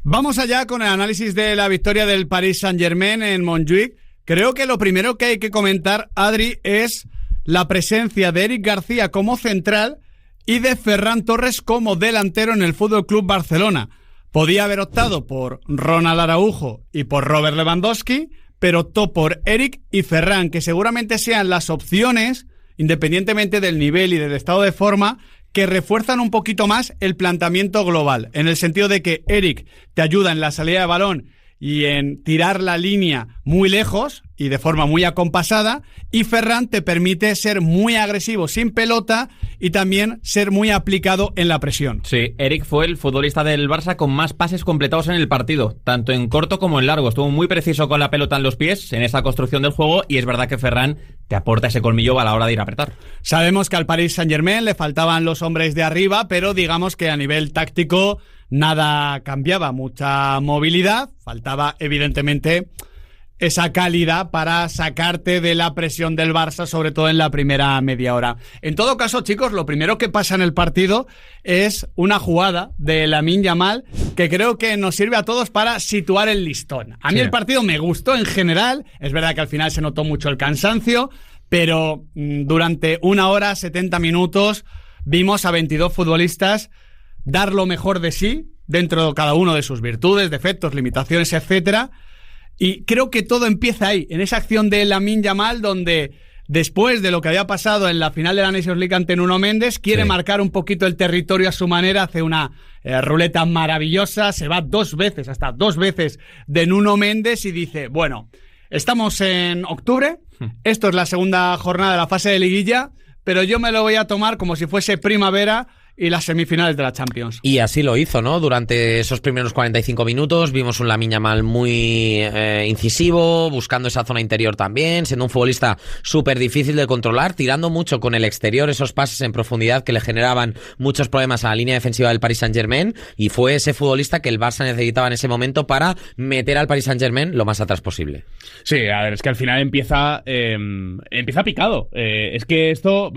Vamos allá con el análisis de la victoria del Paris Saint-Germain en Montjuïc. Creo que lo primero que hay que comentar, Adri, es la presencia de Eric García como central y de Ferran Torres como delantero en el Fútbol Club Barcelona. Podía haber optado por Ronald Araujo y por Robert Lewandowski, pero optó por Eric y Ferran, que seguramente sean las opciones, independientemente del nivel y del estado de forma, que refuerzan un poquito más el planteamiento global, en el sentido de que Eric te ayuda en la salida de balón y en tirar la línea muy lejos y de forma muy acompasada, y Ferran te permite ser muy agresivo sin pelota y también ser muy aplicado en la presión. Sí, Eric fue el futbolista del Barça con más pases completados en el partido, tanto en corto como en largo. Estuvo muy preciso con la pelota en los pies en esa construcción del juego, y es verdad que Ferran te aporta ese colmillo a la hora de ir a apretar. Sabemos que al Paris Saint-Germain le faltaban los hombres de arriba, pero digamos que a nivel táctico nada cambiaba, mucha movilidad, faltaba evidentemente esa calidad para sacarte de la presión del Barça, sobre todo en la primera media hora. En todo caso, chicos, lo primero que pasa en el partido es una jugada de Lamine Yamal que creo que nos sirve a todos para situar el listón. A mí el partido me gustó en general, es verdad que al final se notó mucho el cansancio, pero durante 1 hora, 70 minutos, vimos a 22 futbolistas dar lo mejor de sí, dentro de cada uno de sus virtudes, defectos, limitaciones, etcétera. Y creo que todo empieza ahí, en esa acción de Lamine Yamal, donde después de lo que había pasado en la final de la Nations League ante Nuno Méndez, quiere marcar un poquito el territorio a su manera, hace una ruleta maravillosa, se va hasta dos veces de Nuno Méndez y dice, bueno, estamos en octubre, esto es la segunda jornada de la fase de liguilla, pero yo me lo voy a tomar como si fuese primavera y las semifinales de la Champions. Y así lo hizo, ¿no? Durante esos primeros 45 minutos vimos un Lamine Yamal muy incisivo, buscando esa zona interior también, siendo un futbolista súper difícil de controlar, tirando mucho con el exterior esos pases en profundidad que le generaban muchos problemas a la línea defensiva del Paris Saint-Germain, y fue ese futbolista que el Barça necesitaba en ese momento para meter al Paris Saint-Germain lo más atrás posible. Sí, a ver, es que al final empieza picado. Es que esto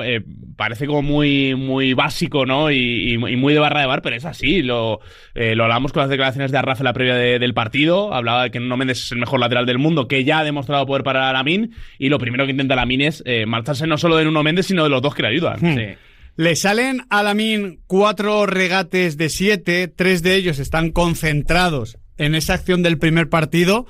parece como muy básico, ¿no? Y muy de barra de bar, pero es así. Lo hablamos con las declaraciones de Arraf en la previa del partido. Hablaba de que Nuno Méndez es el mejor lateral del mundo, que ya ha demostrado poder parar a Lamine, y lo primero que intenta Lamine es marcharse no solo de Nuno Méndez, sino de los dos que le ayudan. Sí. Le salen a Lamine 4 regates de 7, 3 de ellos están concentrados en esa acción del primer partido.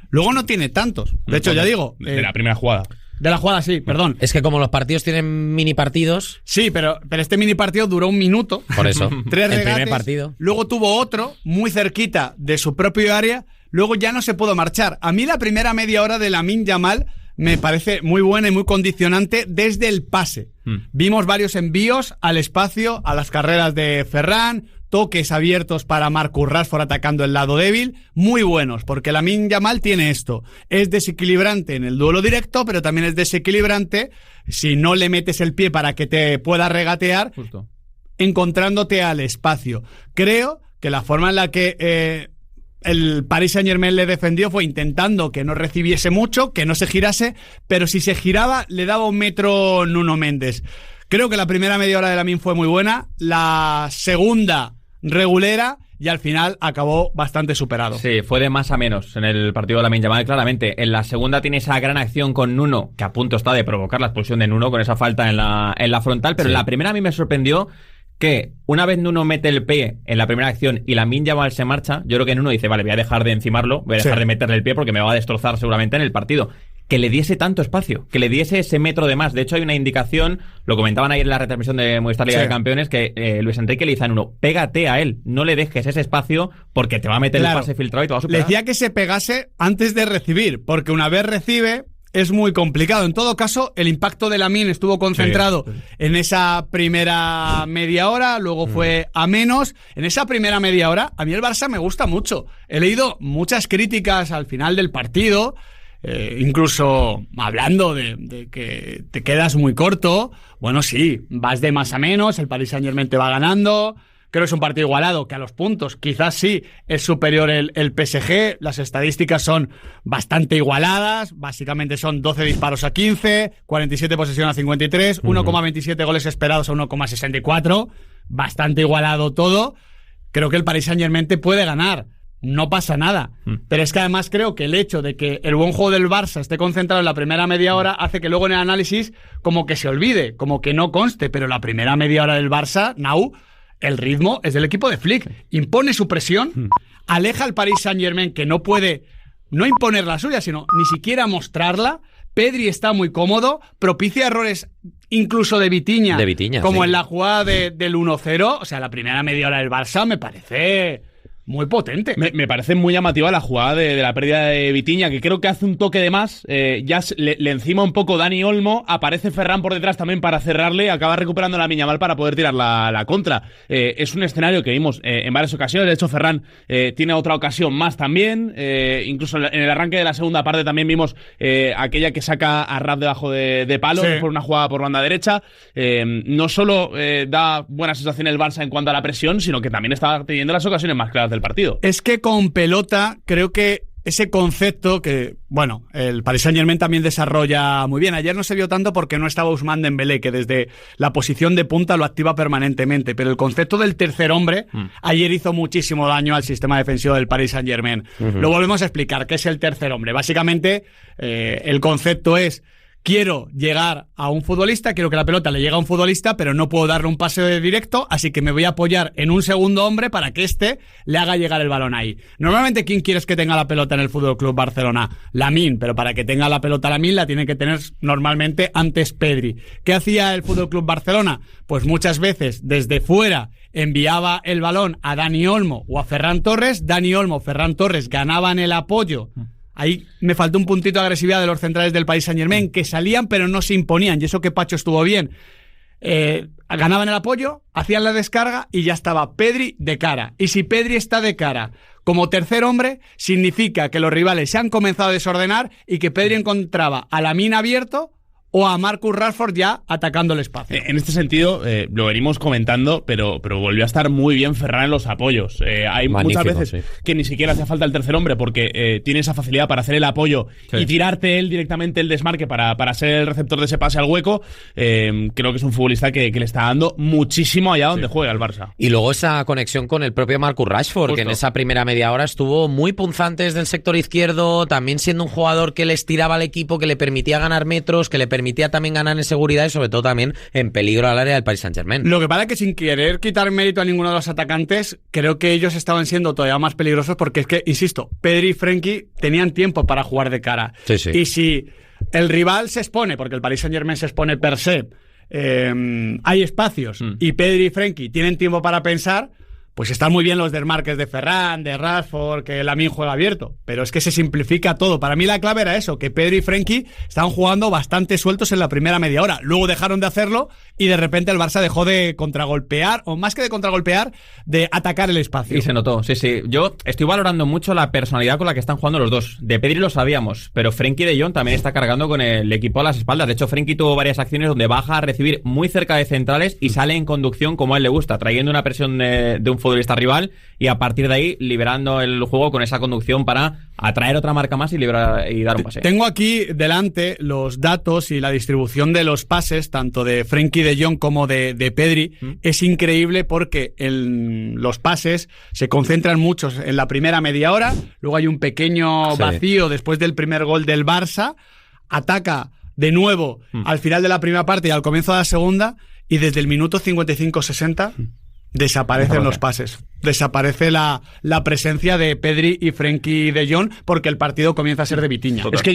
Luego no tiene tantos. De hecho, ya digo... de la primera jugada. De la jugada, sí, perdón. Es que como los partidos tienen mini partidos... Sí, pero este mini partido duró 1 minuto. Por eso. 3 regates. El primer partido. Luego tuvo otro muy cerquita de su propio área. Luego ya no se pudo marchar. A mí la primera media hora de Lamine Yamal me parece muy buena y muy condicionante desde el pase. Vimos varios envíos al espacio, a las carreras de Ferran, toques abiertos para Marcus Rashford atacando el lado débil, muy buenos, porque Lamine Yamal tiene esto. Es desequilibrante en el duelo directo, pero también es desequilibrante si no le metes el pie para que te pueda regatear, justo encontrándote al espacio. Creo que la forma en la que el Paris Saint-Germain le defendió fue intentando que no recibiese mucho, que no se girase, pero si se giraba le daba 1 metro Nuno Méndez. Creo que la primera media hora de Lamine fue muy buena, la segunda regulera, y al final acabó bastante superado. Sí, fue de más a menos en el partido de Lamine Yamal, claramente. En la segunda tiene esa gran acción con Nuno, que a punto está de provocar la expulsión de Nuno con esa falta en la frontal, pero en la primera a mí me sorprendió que una vez Nuno mete el pie en la primera acción y Lamine Yamal se marcha, yo creo que Nuno dice, vale, voy a dejar de encimarlo, voy a dejar de meterle el pie porque me va a destrozar seguramente en el partido. Que le diese tanto espacio, que le diese ese metro de más. De hecho, hay una indicación, lo comentaban ayer en la retransmisión de Movistar Liga de Campeones, que Luis Enrique le dice a Nuno, pégate a él, no le dejes ese espacio porque te va a meter el pase filtrado y te va a superar. Le decía que se pegase antes de recibir, porque una vez recibe es muy complicado. En todo caso, el impacto de Lamine estuvo concentrado en esa primera media hora, luego fue a menos. En esa primera media hora, a mí el Barça me gusta mucho. He leído muchas críticas al final del partido, incluso hablando de que te quedas muy corto. Bueno, sí, vas de más a menos, el Paris Saint-Germain te va ganando. Creo que es un partido igualado, que a los puntos quizás sí es superior el PSG. Las estadísticas son bastante igualadas. Básicamente son 12 disparos a 15, 47 posesión a 53, 1,27 goles esperados a 1,64. Bastante igualado todo. Creo que el Paris Saint-Germain te puede ganar no pasa nada. Pero es que además creo que el hecho de que el buen juego del Barça esté concentrado en la primera media hora hace que luego en el análisis como que se olvide, como que no conste, pero la primera media hora del Barça, el ritmo es del equipo de Flick. Impone su presión, aleja al Paris Saint-Germain, que no puede no imponer la suya, sino ni siquiera mostrarla. Pedri está muy cómodo, propicia errores incluso de Vitinha, como en la jugada del 1-0. O sea, la primera media hora del Barça me parece muy potente. Me parece muy llamativa la jugada de la pérdida de Vitinha, que creo que hace un toque de más. Ya le encima un poco Dani Olmo, aparece Ferran por detrás también para cerrarle, acaba recuperando la Miñamal para poder tirar la contra. Es un escenario que vimos en varias ocasiones. De hecho, Ferran tiene otra ocasión más también. Incluso en el arranque de la segunda parte también vimos aquella que saca a Raf debajo de palo, por una jugada por banda derecha. No solo da buena sensación el Barça en cuanto a la presión, sino que también está teniendo las ocasiones más claras del partido. Es que con pelota creo que ese concepto que, bueno, el Paris Saint-Germain también desarrolla muy bien. Ayer no se vio tanto porque no estaba Ousmane Dembélé, que desde la posición de punta lo activa permanentemente, pero el concepto del tercer hombre ayer hizo muchísimo daño al sistema defensivo del Paris Saint-Germain. Lo volvemos a explicar, ¿qué es el tercer hombre? Básicamente, el concepto es: quiero llegar a un futbolista, quiero que la pelota le llegue a un futbolista, pero no puedo darle un pase de directo, así que me voy a apoyar en un segundo hombre para que éste le haga llegar el balón ahí. Normalmente, ¿quién quieres que tenga la pelota en el Fútbol Club Barcelona? Lamine, pero para que tenga la pelota Lamine la tiene que tener normalmente antes Pedri. ¿Qué hacía el Fútbol Club Barcelona? Pues muchas veces desde fuera enviaba el balón a Dani Olmo o a Ferran Torres. Dani Olmo, Ferran Torres ganaban el apoyo. Ahí me faltó un puntito de agresividad de los centrales del Paris Saint-Germain, que salían pero no se imponían, y eso que Pacho estuvo bien. Ganaban el apoyo, hacían la descarga y ya estaba Pedri de cara. Y si Pedri está de cara como tercer hombre, significa que los rivales se han comenzado a desordenar y que Pedri encontraba a Lamine abierto o a Marcus Rashford ya atacando el espacio. En este sentido, lo venimos comentando, pero volvió a estar muy bien Ferran en los apoyos. Hay muchas veces que ni siquiera hace falta el tercer hombre porque tiene esa facilidad para hacer el apoyo y tirarte él directamente el desmarque para ser el receptor de ese pase al hueco. Creo que es un futbolista que le está dando muchísimo allá donde juega el Barça. Y luego esa conexión con el propio Marcus Rashford, que en esa primera media hora estuvo muy punzante desde el sector izquierdo, también siendo un jugador que le estiraba al equipo, que le permitía ganar metros, que le permitía también ganar en seguridad y sobre todo también en peligro al área del Paris Saint-Germain. Lo que pasa es que, sin querer quitar mérito a ninguno de los atacantes, creo que ellos estaban siendo todavía más peligrosos porque es que, insisto, Pedri y Frenkie tenían tiempo para jugar de cara. Y si el rival se expone, porque el Paris Saint-Germain se expone per se, hay espacios y Pedri y Frenkie tienen tiempo para pensar, pues están muy bien los desmarques de Ferran, de Rashford, que Lamine juega abierto, pero es que se simplifica todo. Para mí la clave era eso, que Pedri y Frenkie estaban jugando bastante sueltos en la primera media hora. Luego dejaron de hacerlo y de repente el Barça dejó de contragolpear, o más que de contragolpear, de atacar el espacio. Y se notó, sí. Yo estoy valorando mucho la personalidad con la que están jugando los dos. De Pedri lo sabíamos, pero Frenkie de Jong también está cargando con el equipo a las espaldas. De hecho, Frenkie tuvo varias acciones donde baja a recibir muy cerca de centrales y sale en conducción como a él le gusta, trayendo una presión de un futbolista rival y a partir de ahí liberando el juego con esa conducción para atraer otra marca más y dar un pase. Tengo aquí delante los datos y la distribución de los pases tanto de Frenkie de Jong como de Pedri. Es increíble porque los pases se concentran muchos en la primera media hora, luego hay un pequeño vacío después del primer gol del Barça, ataca de nuevo al final de la primera parte y al comienzo de la segunda, y desde el minuto 55-60 desaparecen los pases. Desaparece la presencia de Pedri y Frenkie de Jong porque el partido comienza a ser de Vitinha. Es que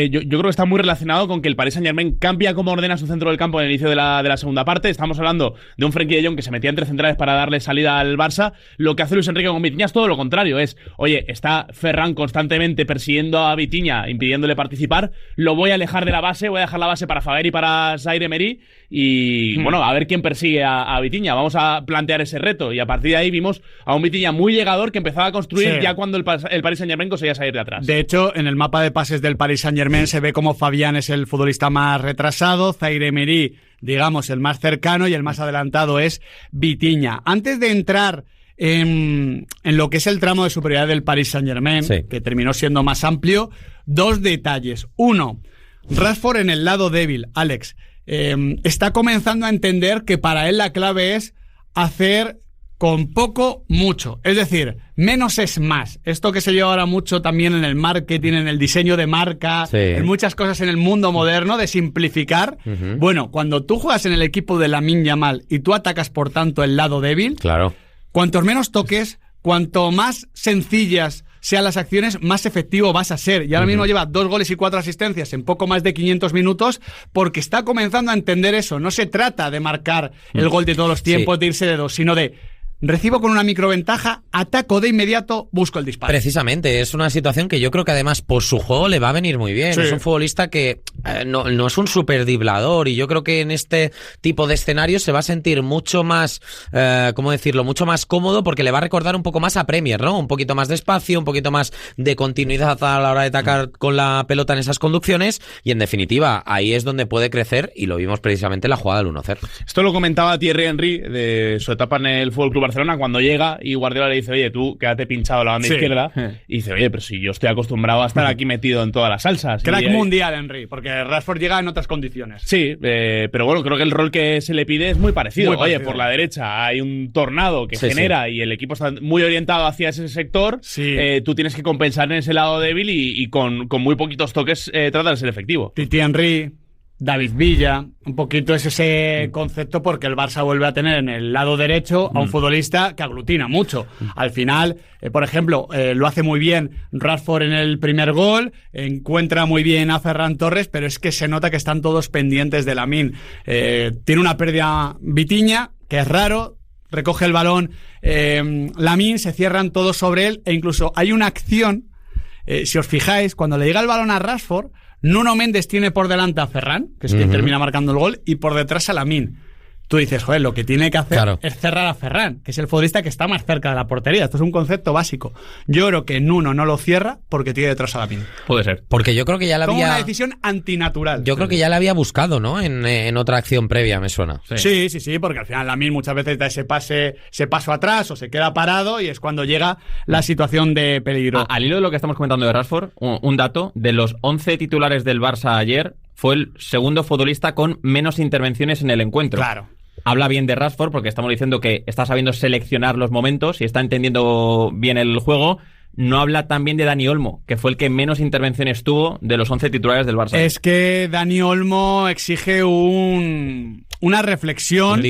yo creo que está muy relacionado con que el Paris Saint-Germain cambia cómo ordena su centro del campo en el inicio de la segunda parte. Estamos hablando de un Frenkie de Jong que se metía entre centrales para darle salida al Barça. Lo que hace Luis Enrique con Vitinha es todo lo contrario. Está Ferran constantemente persiguiendo a Vitinha, impidiéndole participar. Lo voy a alejar de la base, voy a dejar la base para Faber y para Zaire Emery y bueno, a ver quién persigue a Vitinha. Vamos a plantear ese reto y a partir de ahí vimos a un Vitinha muy llegador que empezaba a construir ya cuando el Paris Saint-Germain conseguía salir de atrás. De hecho, en el mapa de pases del Paris Saint-Germain se ve como Fabián es el futbolista más retrasado, Zaire Emery, digamos, el más cercano, y el más adelantado es Vitinha. Antes de entrar en lo que es el tramo de superioridad del Paris Saint-Germain, que terminó siendo más amplio, dos detalles. Uno, Rashford en el lado débil, Alex, está comenzando a entender que para él la clave es hacer con poco, mucho. Es decir, menos es más. Esto que se lleva ahora mucho también en el marketing, en el diseño de marca, en muchas cosas en el mundo moderno, de simplificar. Bueno, cuando tú juegas en el equipo de Lamine Yamal y tú atacas, por tanto, el lado débil, cuantos menos toques, cuanto más sencillas sean las acciones, más efectivo vas a ser. Y ahora mismo lleva 2 goles y 4 asistencias en poco más de 500 minutos porque está comenzando a entender eso. No se trata de marcar el gol de todos los tiempos, de irse de 2, sino de recibo con una microventaja, ataco de inmediato, busco el disparo. Precisamente, es una situación que yo creo que además por su juego le va a venir muy bien. Es un futbolista que no es un super driblador y yo creo que en este tipo de escenarios se va a sentir mucho más, ¿cómo decirlo? Mucho más cómodo porque le va a recordar un poco más a Premier, ¿no? Un poquito más de espacio, un poquito más de continuidad a la hora de atacar con la pelota en esas conducciones y en definitiva ahí es donde puede crecer y lo vimos precisamente en la jugada del 1-0. Esto lo comentaba Thierry Henry de su etapa en el Fútbol Club Barcelona cuando llega y Guardiola le dice, oye, tú quédate pinchado a la banda izquierda, y dice, oye, pero si yo estoy acostumbrado a estar aquí metido en todas las salsas. Crack mundial, Henry, porque Rashford llega en otras condiciones. Sí, pero bueno, creo que el rol que se le pide es muy parecido. Oye, por la derecha hay un tornado que genera y el equipo está muy orientado hacia ese sector, tú tienes que compensar en ese lado débil y con muy poquitos toques tratar de ser efectivo. Titi Henry, David Villa, un poquito es ese concepto porque el Barça vuelve a tener en el lado derecho a un futbolista que aglutina mucho. Al final, por ejemplo, lo hace muy bien Rashford en el primer gol, encuentra muy bien a Ferran Torres, pero es que se nota que están todos pendientes de Lamine. Tiene una pérdida Vitinha, que es raro, recoge el balón Lamine, se cierran todos sobre él e incluso hay una acción, si os fijáis, cuando le llega el balón a Rashford, Nuno Méndez tiene por delante a Ferran, que es quien termina marcando el gol, y por detrás a Lamine. Tú dices, joder, lo que tiene que hacer es cerrar a Ferran, que es el futbolista que está más cerca de la portería. Esto es un concepto básico. Yo creo que Nuno no lo cierra porque tiene detrás a Lamine. Puede ser. Porque yo creo que ya la había... Como una decisión antinatural. Yo creo que ya la había buscado, ¿no? En otra acción previa, me suena. Sí, porque al final Lamine muchas veces da ese paso atrás o se queda parado y es cuando llega la situación de peligro. Al hilo de lo que estamos comentando de Rashford, un dato, de los 11 titulares del Barça ayer, fue el segundo futbolista con menos intervenciones en el encuentro. Claro. Habla bien de Rashford porque estamos diciendo que está sabiendo seleccionar los momentos y está entendiendo bien el juego. No habla tan bien de Dani Olmo, que fue el que menos intervenciones tuvo de los 11 titulares del Barça. Es que Dani Olmo exige una reflexión.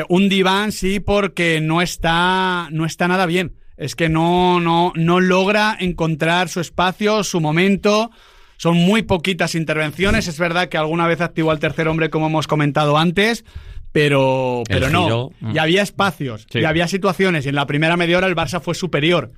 Un diván, sí, porque no está nada bien. Es que no logra encontrar su espacio, su momento. Son muy poquitas intervenciones. Es verdad que alguna vez activó al tercer hombre, como hemos comentado antes, pero no. Y había espacios, y había situaciones, y en la primera media hora el Barça fue superior.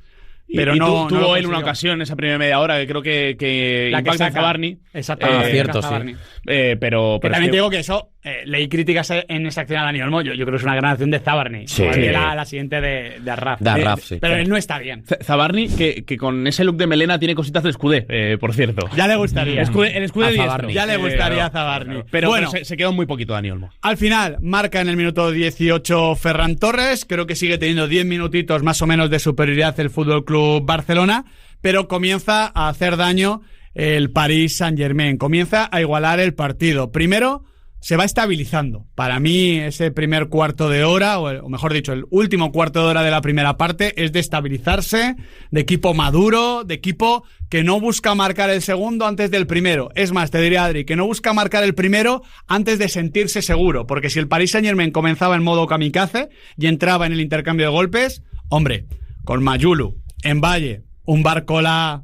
Pero tuvo en una ocasión esa primera media hora que creo que la impacta en Zabarni. Exactamente. Cierto, sí. Pero también te digo que eso, leí críticas en esa acción a Dani Olmo. Yo creo que es una gran acción de Zabarni. Sí. La siguiente de Arraf. Sí. Pero él no está bien. Zabarni, que con ese look de melena tiene cositas del Scudé, por cierto. Ya le gustaría. El Scudé diestro. Ya le gustaría a Zabarni. Pero bueno, se quedó muy poquito Dani Olmo. Al final, marca en el minuto 18 Ferran Torres. Creo que sigue teniendo 10 minutitos más o menos de superioridad el Fútbol Club Barcelona, pero comienza a hacer daño el Paris Saint-Germain. Comienza a igualar el partido. Primero, se va estabilizando. Para mí, ese primer cuarto de hora, o mejor dicho, el último cuarto de hora de la primera parte, es de estabilizarse, de equipo maduro, de equipo que no busca marcar el segundo antes del primero. Es más, te diría, Adri, que no busca marcar el primero antes de sentirse seguro, porque si el Paris Saint-Germain comenzaba en modo kamikaze y entraba en el intercambio de golpes, hombre, con Mayulu, en Valle, un Barcola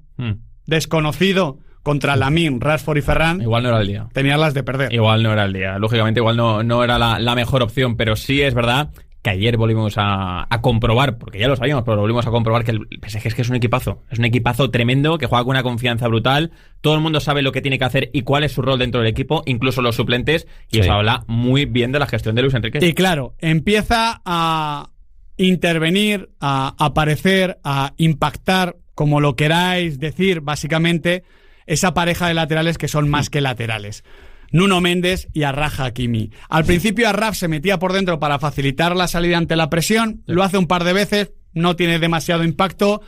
desconocido contra Lamine, Rashford y Ferran, igual no era el día. Tenías las de perder. Igual no era el día. Lógicamente, igual no era la mejor opción, pero sí es verdad que ayer volvimos a comprobar, porque ya lo sabíamos, pero volvimos a comprobar que el PSG es un equipazo. Es un equipazo tremendo, que juega con una confianza brutal. Todo el mundo sabe lo que tiene que hacer y cuál es su rol dentro del equipo, incluso los suplentes, y eso habla muy bien de la gestión de Luis Enrique. Y claro, empieza a intervenir, a aparecer, a impactar, como lo queráis decir, básicamente, esa pareja de laterales que son más que laterales. Nuno Méndez y Achraf Hakimi. Al principio Achraf se metía por dentro para facilitar la salida ante la presión, lo hace un par de veces, no tiene demasiado impacto.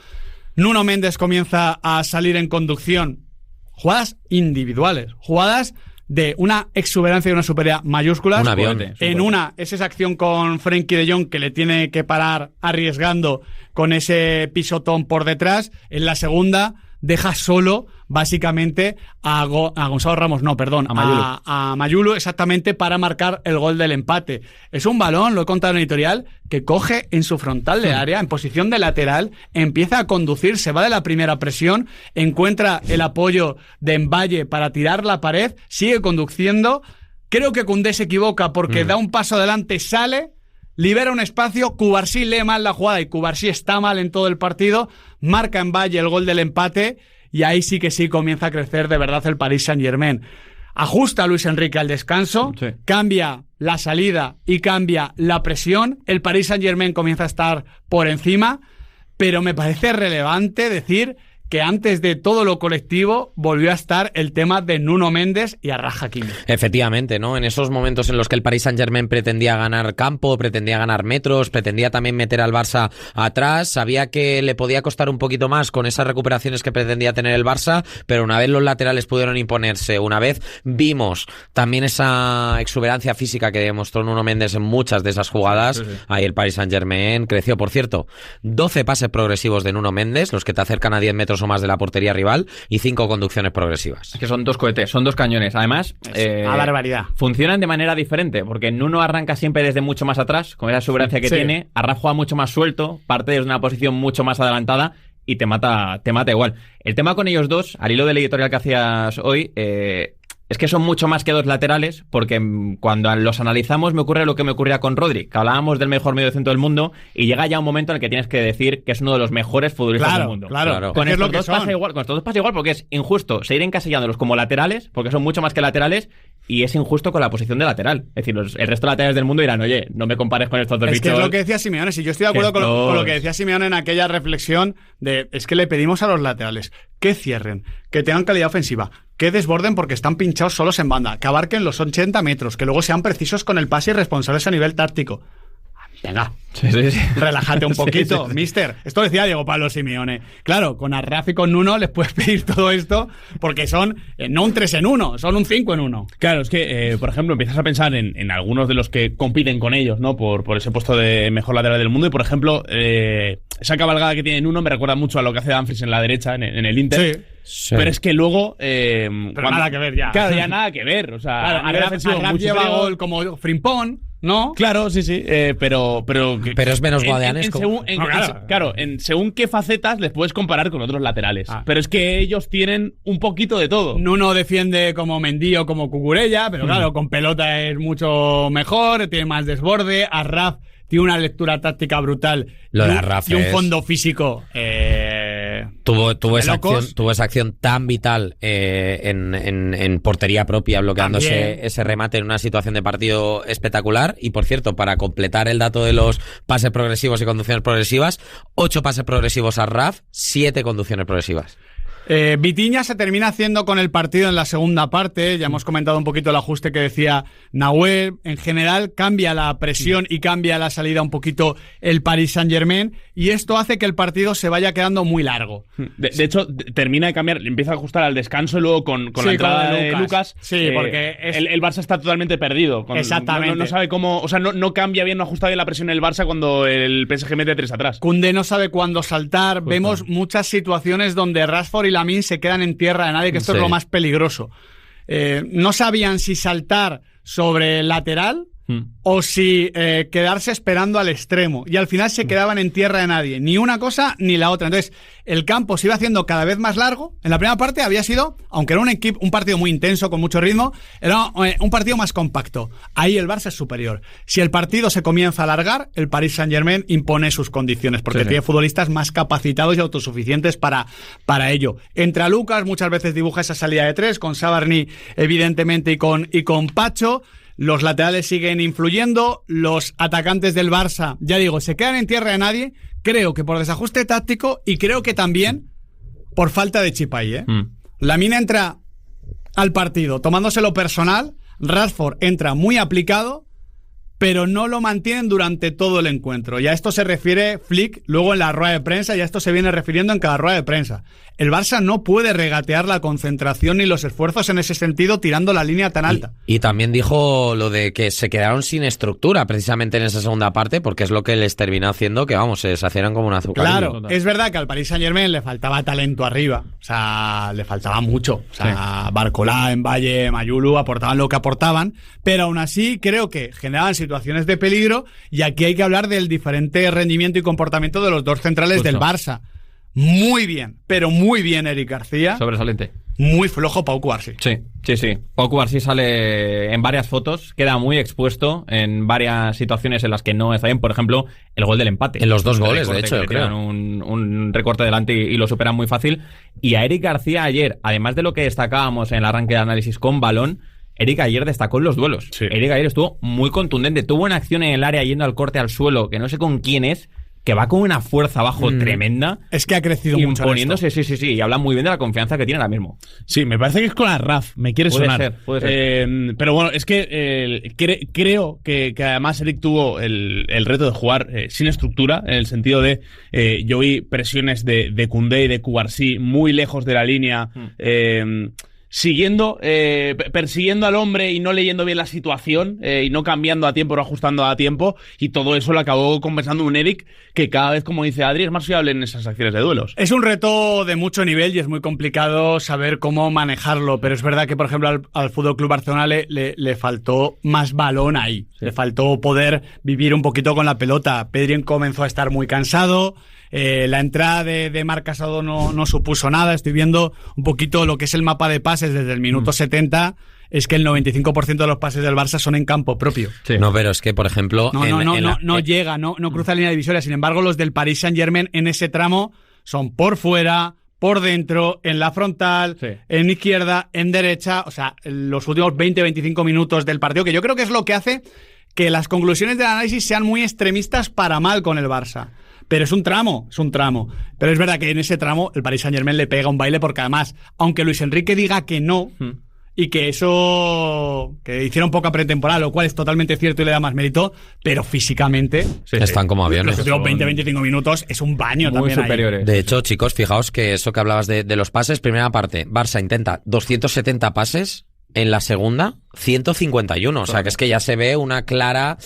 Nuno Méndez comienza a salir en conducción. Jugadas individuales, jugadas de una exuberancia y una superioridad mayúsculas. Un avión. En una es esa acción con Frenkie de Jong que le tiene que parar arriesgando con ese pisotón por detrás. En la segunda deja solo básicamente a Gonzalo Ramos, a Mayulu exactamente para marcar el gol del empate. Es un balón, lo he contado en el editorial, que coge en su frontal de área, en posición de lateral, empieza a conducir, se va de la primera presión, encuentra el apoyo de Mbaye para tirar la pared, sigue conduciendo. Creo que Koundé se equivoca porque da un paso adelante, sale, libera un espacio, Cubarsí lee mal la jugada y Cubarsí está mal en todo el partido, marca en Valle el gol del empate y ahí sí que sí comienza a crecer de verdad el Paris Saint-Germain. Ajusta a Luis Enrique al descanso, cambia la salida y cambia la presión, el Paris Saint-Germain comienza a estar por encima, pero me parece relevante decir que antes de todo lo colectivo volvió a estar el tema de Nuno Méndez y Achraf Hakimi. Efectivamente, ¿no? En esos momentos en los que el Paris Saint-Germain pretendía ganar campo, pretendía ganar metros, pretendía también meter al Barça atrás, sabía que le podía costar un poquito más con esas recuperaciones que pretendía tener el Barça, pero una vez los laterales pudieron imponerse, una vez vimos también esa exuberancia física que demostró Nuno Méndez en muchas de esas jugadas, ahí el Paris Saint-Germain creció. Por cierto, 12 pases progresivos de Nuno Méndez, los que te acercan a 10 metros o más de la portería rival, y 5 conducciones progresivas. Es que son 2 cohetes, son 2 cañones. Además, a barbaridad. Funcionan de manera diferente, porque Nuno arranca siempre desde mucho más atrás, con esa exuberancia que tiene. Achraf juega mucho más suelto, parte desde una posición mucho más adelantada y te mata igual. El tema con ellos dos, al hilo del editorial que hacías hoy, es que son mucho más que 2 laterales, porque cuando los analizamos me ocurre lo que me ocurría con Rodri, que hablábamos del mejor mediocentro del mundo y llega ya un momento en el que tienes que decir que es uno de los mejores futbolistas del mundo. Claro. Con estos dos pasa igual, porque es injusto seguir encasillándolos como laterales, porque son mucho más que laterales, y es injusto con la posición de lateral. Es decir, el resto de laterales del mundo dirán, oye, no me compares con estos dos bichos. Es que es lo que decía Simeone, si yo estoy de acuerdo con lo que decía Simeone en aquella reflexión de, es que le pedimos a los laterales que cierren, que tengan calidad ofensiva, que desborden porque están pinchados solos en banda, que abarquen los 80 metros, que luego sean precisos con el pase y responsables a nivel táctico. Venga, relájate un poquito, mister. Esto decía Diego Pablo Simeone. Claro, con Achraf y con Nuno les puedes pedir todo esto porque son no un 3 en 1, son un 5 en 1. Claro, es que, por ejemplo, empiezas a pensar en algunos de los que compiten con ellos, ¿no? Por ese puesto de mejor lateral del mundo. Y, por ejemplo, esa cabalgada que tiene Nuno me recuerda mucho a lo que hace Dumfries en la derecha, en el Inter. Sí. Pero es que luego... pero nada que ver ya. Claro, ya nada que ver. O sea, claro, Achraf lleva gol como Frimpón, ¿no? Claro, sí. Pero es menos guadianesco. Según qué facetas les puedes comparar con otros laterales. Pero es que ellos tienen un poquito de todo. Nuno defiende como Mendy o como Cucurella, pero claro, con pelota es mucho mejor, tiene más desborde. Achraf tiene una lectura táctica brutal. Lo de Achraf y un fondo físico... Tuvo esa acción tan vital en portería propia, bloqueando ese remate en una situación de partido espectacular. Y por cierto, para completar el dato de los pases progresivos y conducciones progresivas, 8 pases progresivos a Achraf, 7 conducciones progresivas. Vitinha se termina haciendo con el partido en la segunda parte. Ya hemos comentado un poquito el ajuste que decía Nahuel. En general cambia la presión y cambia la salida un poquito el Paris Saint-Germain, y esto hace que el partido se vaya quedando muy largo. De hecho, termina de cambiar, empieza a ajustar al descanso y luego con la entrada de Lucas. Sí, porque el Barça está totalmente perdido. Exactamente. No sabe cómo... O sea, no cambia bien, no ajusta bien la presión el Barça cuando el PSG mete 3 atrás. Koundé no sabe cuándo saltar. Justo. Vemos muchas situaciones donde Rashford y Lamine se quedan en tierra de nadie, que esto es lo más peligroso. No sabían si saltar sobre el lateral o si quedarse esperando al extremo, y al final se quedaban en tierra de nadie, ni una cosa ni la otra. Entonces el campo se iba haciendo cada vez más largo. En la primera parte había sido, aunque era un partido muy intenso con mucho ritmo, era un partido más compacto. Ahí el Barça es superior. Si el partido se comienza a alargar, el Paris Saint-Germain impone sus condiciones porque tiene futbolistas más capacitados y autosuficientes para ello. Entra Lucas, muchas veces dibuja esa salida de 3 con Sabarny evidentemente y con Pacho. Los laterales siguen influyendo, los atacantes del Barça, ya digo, se quedan en tierra de nadie, creo que por desajuste táctico y creo que también por falta de chip ahí, Lamine entra al partido tomándoselo personal, Rashford entra muy aplicado, pero no lo mantienen durante todo el encuentro. Y a esto se refiere Flick luego en la rueda de prensa, y a esto se viene refiriendo en cada rueda de prensa. El Barça no puede regatear la concentración ni los esfuerzos en ese sentido tirando la línea tan alta. Y también dijo lo de que se quedaron sin estructura precisamente en esa segunda parte, porque es lo que les terminó haciendo que, vamos, se deshacieran como un azucarillo. Claro, es verdad que al Paris Saint-Germain le faltaba talento arriba, o sea, le faltaba mucho. O sea, Barcolá, Mbaye, Mayulu aportaban lo que aportaban, pero aún así creo que generaban situaciones de peligro, y aquí hay que hablar del diferente rendimiento y comportamiento de los dos centrales del Barça. Muy bien, pero muy bien Eric García. Sobresaliente. Muy flojo Pau Cubarsí. Sí. Pau Cubarsí sale en varias fotos, queda muy expuesto en varias situaciones en las que no está bien. Por ejemplo, el gol del empate. En los dos goles, de hecho, yo creo. Un recorte delante y lo superan muy fácil. Y a Eric García ayer, además de lo que destacábamos en el arranque de análisis con balón, Eric ayer destacó en los duelos. Sí. Eric ayer estuvo muy contundente. Tuvo una acción en el área yendo al corte al suelo, que no sé con quién es, que va con una fuerza abajo tremenda. Es que ha crecido mucho. Imponiéndose, sí. Y habla muy bien de la confianza que tiene ahora mismo. Sí, me parece que es con Arraf. Me quiere sonar. Puede ser. Pero bueno, es que creo que además Eric tuvo el reto de jugar sin estructura, en el sentido de yo vi presiones de Koundé y de Cubarsí muy lejos de la línea, persiguiendo al hombre y no leyendo bien la situación, y no cambiando a tiempo o ajustando a tiempo, y todo eso lo acabó compensando un Eric que cada vez, como dice Adri, es más fiable en esas acciones de duelos. Es un reto de mucho nivel y es muy complicado saber cómo manejarlo, pero es verdad que, por ejemplo, al FC Barcelona le faltó más balón ahí, le faltó poder vivir un poquito con la pelota. Pedri comenzó a estar muy cansado. La entrada de Marc Casado no supuso nada. Estoy viendo un poquito lo que es el mapa de pases desde el minuto 70. Es que el 95% de los pases del Barça son en campo propio. Sí. No, pero es que, por ejemplo... No llega, no cruza la línea divisoria. Sin embargo, los del Paris Saint-Germain en ese tramo son por fuera, por dentro, en la frontal, en izquierda, en derecha. O sea, los últimos 20-25 minutos del partido, que yo creo que es lo que hace que las conclusiones del análisis sean muy extremistas para mal con el Barça. Pero es un tramo. Pero es verdad que en ese tramo el Paris Saint-Germain le pega un baile, porque además, aunque Luis Enrique diga que no, y que hicieron poca pretemporada, lo cual es totalmente cierto y le da más mérito, pero físicamente están como aviones. Los últimos 20-25 minutos es un baño muy también superiores. Ahí. De hecho, chicos, fijaos que eso que hablabas de los pases, primera parte, Barça intenta 270 pases, en la segunda 151, o sea que es que ya se ve una clara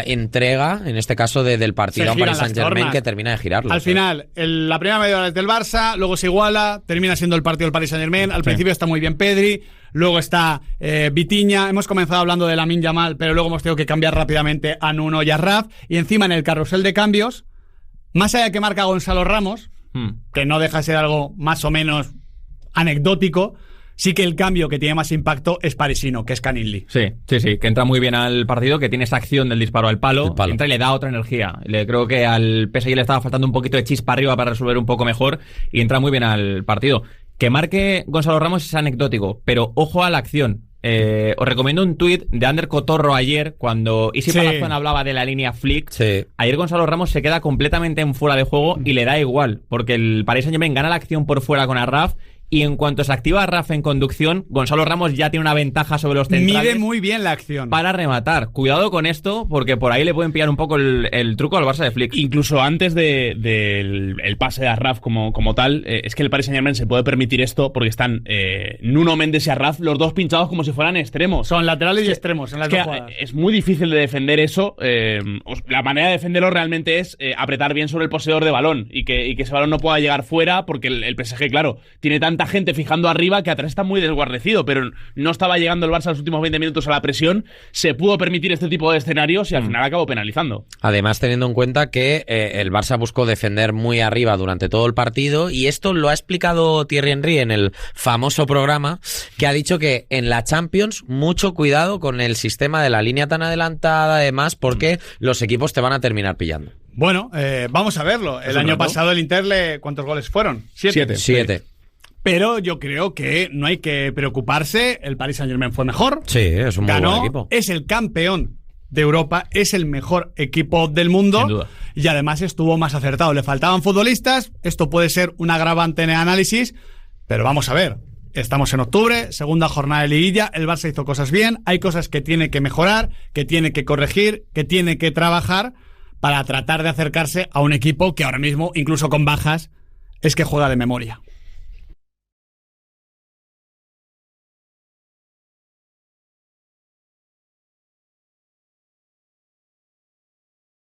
entrega, en este caso del partido a un Paris Saint-Germain que termina de girarlo. Al final, la primera media hora es del Barça, luego se iguala, termina siendo el partido del Paris Saint-Germain. Al principio está muy bien Pedri, luego está Vitinha. Hemos comenzado hablando de Lamine Yamal, pero luego hemos tenido que cambiar rápidamente a Nuno y a Raf, y encima en el carrusel de cambios, más allá de que marca Gonzalo Ramos, que no deja de ser algo más o menos anecdótico, sí que el cambio que tiene más impacto es parisino, que es Canilli. Sí, que entra muy bien al partido, que tiene esa acción del disparo al palo, entra y le da otra energía. Creo que al PSG le estaba faltando un poquito de chispa arriba para resolver un poco mejor, y entra muy bien al partido. Que marque Gonzalo Ramos es anecdótico, pero ojo a la acción. Os recomiendo un tuit de Ander Cotorro ayer, cuando Isi Palazón hablaba de la línea Flick. Ayer Gonzalo Ramos se queda completamente en fuera de juego y le da igual, porque el Paris Saint-Germain gana la acción por fuera con Arraf, y en cuanto se activa Raf en conducción, Gonzalo Ramos ya tiene una ventaja sobre los centrales. Mide muy bien la acción para rematar. Cuidado con esto, porque por ahí le pueden pillar un poco el truco al Barça de Flick. Incluso antes del pase de Raf como tal, es que el Paris Saint-Germain se puede permitir esto porque están Nuno Méndez y Raf, los dos pinchados como si fueran extremos. Son laterales y extremos en las dos jugadas. Es muy difícil de defender eso. La manera de defenderlo realmente es apretar bien sobre el poseedor de balón y que ese balón no pueda llegar fuera, porque el PSG, claro, tiene tanta gente fijando arriba que atrás está muy desguarnecido, pero no estaba llegando el Barça los últimos 20 minutos a la presión. Se pudo permitir este tipo de escenarios y al final acabó penalizando. Además, teniendo en cuenta que el Barça buscó defender muy arriba durante todo el partido, y esto lo ha explicado Thierry Henry en el famoso programa, que ha dicho que en la Champions mucho cuidado con el sistema de la línea tan adelantada, además, porque los equipos te van a terminar pillando. Bueno, vamos a verlo. El año pasado el Inter, ¿cuántos goles fueron? 7. Pero yo creo que no hay que preocuparse. El Paris Saint-Germain fue mejor. Sí, es un muy buen equipo. Es el campeón de Europa, es el mejor equipo del mundo. Sin duda. Y además estuvo más acertado. Le faltaban futbolistas. Esto puede ser un agravante en el análisis, pero vamos a ver. estamos en octubre, segunda jornada de liguilla, el Barça hizo cosas bien, hay cosas que tiene que mejorar, que tiene que corregir, que tiene que trabajar para tratar de acercarse a un equipo que ahora mismo, incluso con bajas, es que juega de memoria.